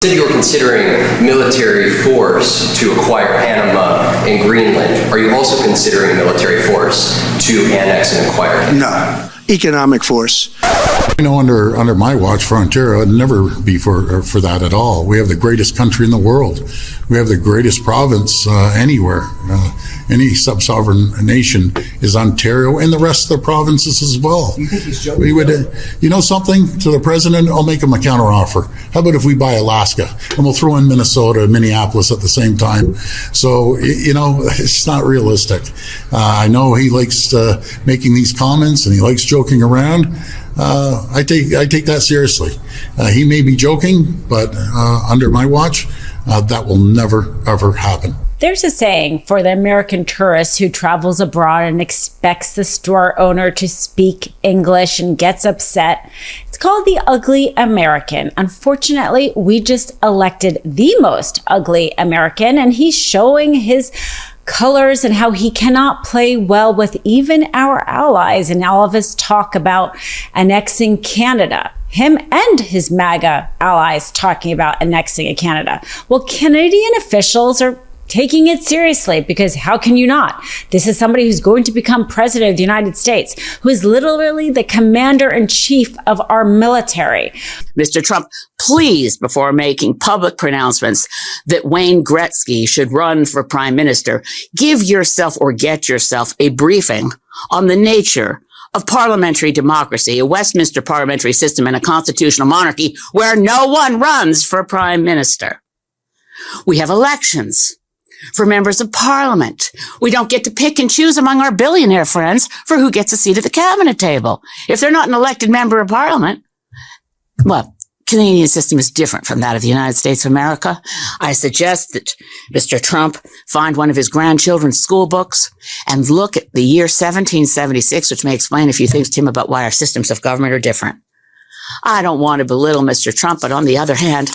You said you were considering military force to acquire Panama and Greenland. Are you also considering military force to annex and acquire Canada? No. Economic force. You know, under my watch for Ontario, I'd never be for that at all. We have the greatest country in the world. We have the greatest province anywhere. Any sub-sovereign nation is Ontario, and the rest of the provinces as well. You think he's joking? We would, you know something, to the president, I'll make him a counteroffer. How about if we buy Alaska, and we'll throw in Minnesota and Minneapolis at the same time? So, you know, it's not realistic. I know he likes making these comments, and he likes joking around. I take that seriously. He may be joking, but under my watch, that will never, ever happen. There's a saying for the American tourist who travels abroad and expects the store owner to speak English and gets upset. It's called the ugly American. Unfortunately, we just elected the most ugly American, and he's showing his colors and how he cannot play well with even our allies, and all of his talk about annexing Canada. Him and his MAGA allies talking about annexing Canada. Well, Canadian officials are taking it seriously, because how can you not? This is somebody who's going to become president of the United States, who is literally the commander-in-chief of our military. Mr. Trump, please, before making public pronouncements that Wayne Gretzky should run for prime minister, give yourself or get yourself a briefing on the nature of parliamentary democracy, a Westminster parliamentary system, and a constitutional monarchy where no one runs for prime minister. We have elections for members of parliament. We don't get to pick and choose among our billionaire friends for who gets a seat at the cabinet table. If they're not an elected member of parliament, well, Canadian system is different from that of the United States of America. I suggest that Mr. Trump find one of his grandchildren's school books and look at the year 1776, which may explain a few things to him about why our systems of government are different. I don't want to belittle Mr. Trump, but on the other hand,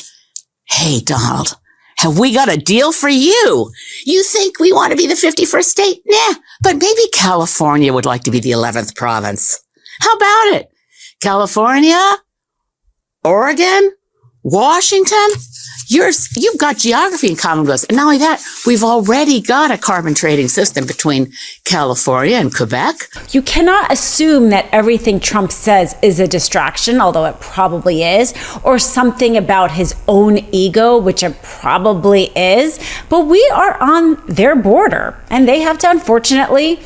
hey, Donald, have we got a deal for you? You think we want to be the 51st state? Nah, but maybe California would like to be the 11th province. How about it? California? Oregon? Washington? You've got geography in common with us. And not only that, we've already got a carbon trading system between California and Quebec. You cannot assume that everything Trump says is a distraction, although it probably is, or something about his own ego, which it probably is. But we are on their border, and they have to, unfortunately,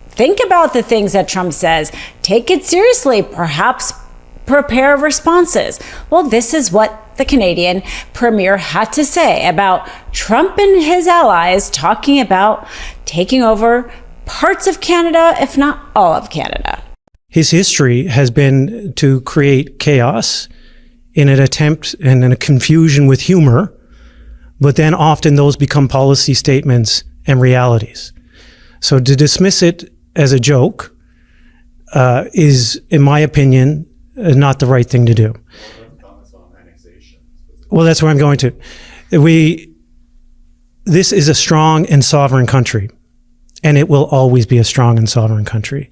think about the things that Trump says, take it seriously, perhaps prepare responses. Well, this is what the Canadian premier had to say about Trump and his allies talking about taking over parts of Canada, if not all of Canada. His history has been to create chaos in an attempt and in a confusion with humor, but then often those become policy statements and realities. So to dismiss it as a joke is, in my opinion, not the right thing to do. Well, that's where I'm going to. This is a strong and sovereign country, and it will always be a strong and sovereign country.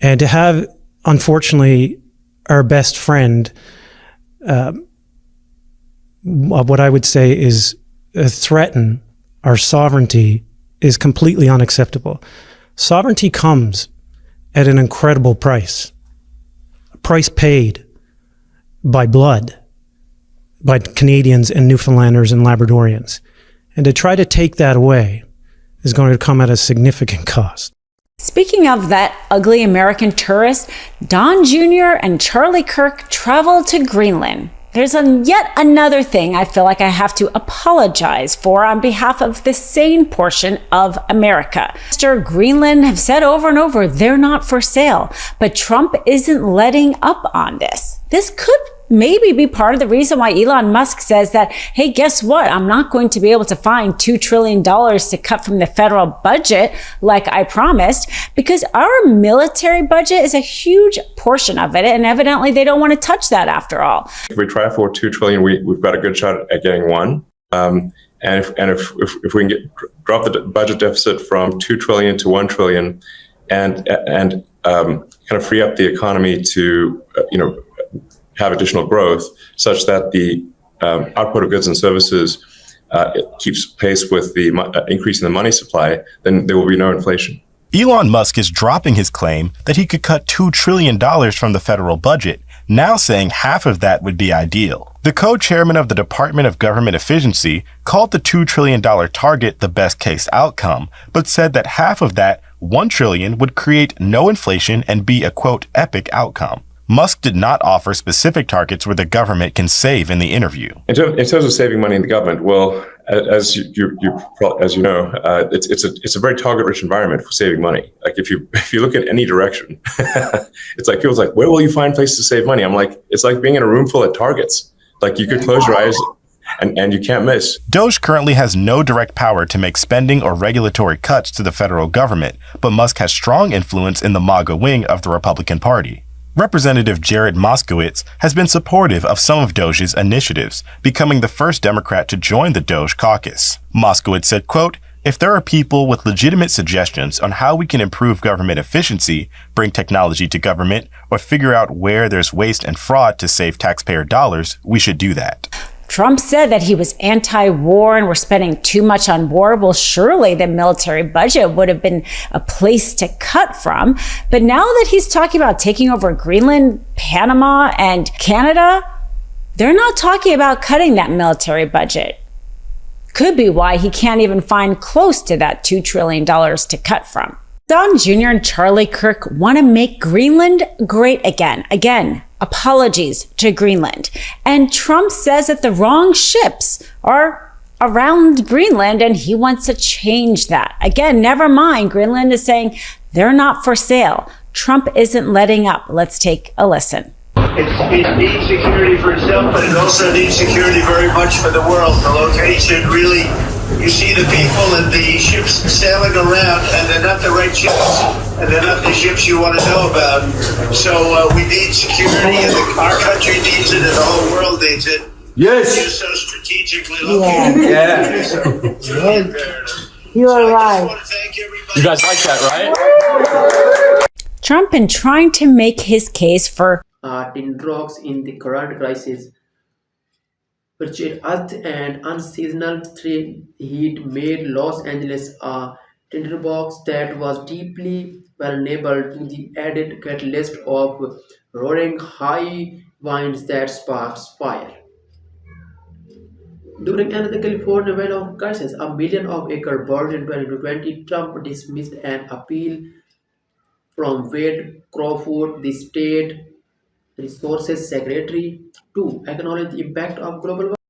And to have, unfortunately, our best friend, what I would say is threaten our sovereignty is completely unacceptable. Sovereignty comes at an incredible price. A price paid by blood, by Canadians and Newfoundlanders and Labradorians. And to try to take that away is going to come at a significant cost. Speaking of that ugly American tourist, Don Jr. and Charlie Kirk traveled to Greenland. There's yet another thing I feel like I have to apologize for on behalf of the sane portion of America. Mr. Greenland have said over and over, they're not for sale, but Trump isn't letting up on this. This could maybe be part of the reason why Elon Musk says that, hey, guess what? I'm not going to be able to find $2 trillion to cut from the federal budget like I promised, because our military budget is a huge portion of it, and evidently they don't want to touch that after all. If we try for $2 trillion, we've got a good shot at getting one. And if we can drop the budget deficit from $2 trillion to $1 trillion, and kind of free up the economy to have additional growth, such that the output of goods and services it keeps pace with the increase in the money supply, then there will be no inflation. Elon Musk is dropping his claim that he could cut $2 trillion from the federal budget, now saying half of that would be ideal. The co-chairman of the Department of Government Efficiency called the $2 trillion target the best case outcome, but said that half of that, $1 trillion, would create no inflation and be a, quote, epic outcome. Musk did not offer specific targets where the government can save in the interview. In terms of saving money in the government, well, as you know, it's a very target-rich environment for saving money. Like if you look at any direction, it's like people's like, where will you find places to save money? I'm like, it's like being in a room full of targets. Like you could close your eyes and you can't miss. DOGE currently has no direct power to make spending or regulatory cuts to the federal government, but Musk has strong influence in the MAGA wing of the Republican Party. Representative Jared Moskowitz has been supportive of some of DOGE's initiatives, becoming the first Democrat to join the DOGE caucus. Moskowitz said, quote, "If there are people with legitimate suggestions on how we can improve government efficiency, bring technology to government, or figure out where there's waste and fraud to save taxpayer dollars, we should do that." Trump said that he was anti-war and we're spending too much on war. Well, surely the military budget would have been a place to cut from. But now that he's talking about taking over Greenland, Panama, and Canada, they're not talking about cutting that military budget. Could be why he can't even find close to that $2 trillion to cut from. Don Jr. and Charlie Kirk want to make Greenland great again. Again, apologies to Greenland. And Trump says that the wrong ships are around Greenland and he wants to change that. Again, never mind. Greenland is saying they're not for sale. Trump isn't letting up. Let's take a listen. It needs security for itself, but it also needs security very much for the world. The location really, you see the people and the ships sailing around, and they're not the right ships, and they're not the ships you want to know about. So we need security, and our country needs it, and the whole world needs it. Yes. You're so strategically located. Yeah. You are right. I want to thank everybody. You guys like that, right? Trump been trying to make his case for tinderbox in the current crisis. Frigid earth and unseasonal heat made Los Angeles a tinderbox that was deeply vulnerable to the added catalyst of roaring high winds that sparks fire. During another California wildfire crisis, a million of acres burned in 2020, Trump dismissed an appeal from Wade Crawford, the state resources secretary, to acknowledge the impact of global warming.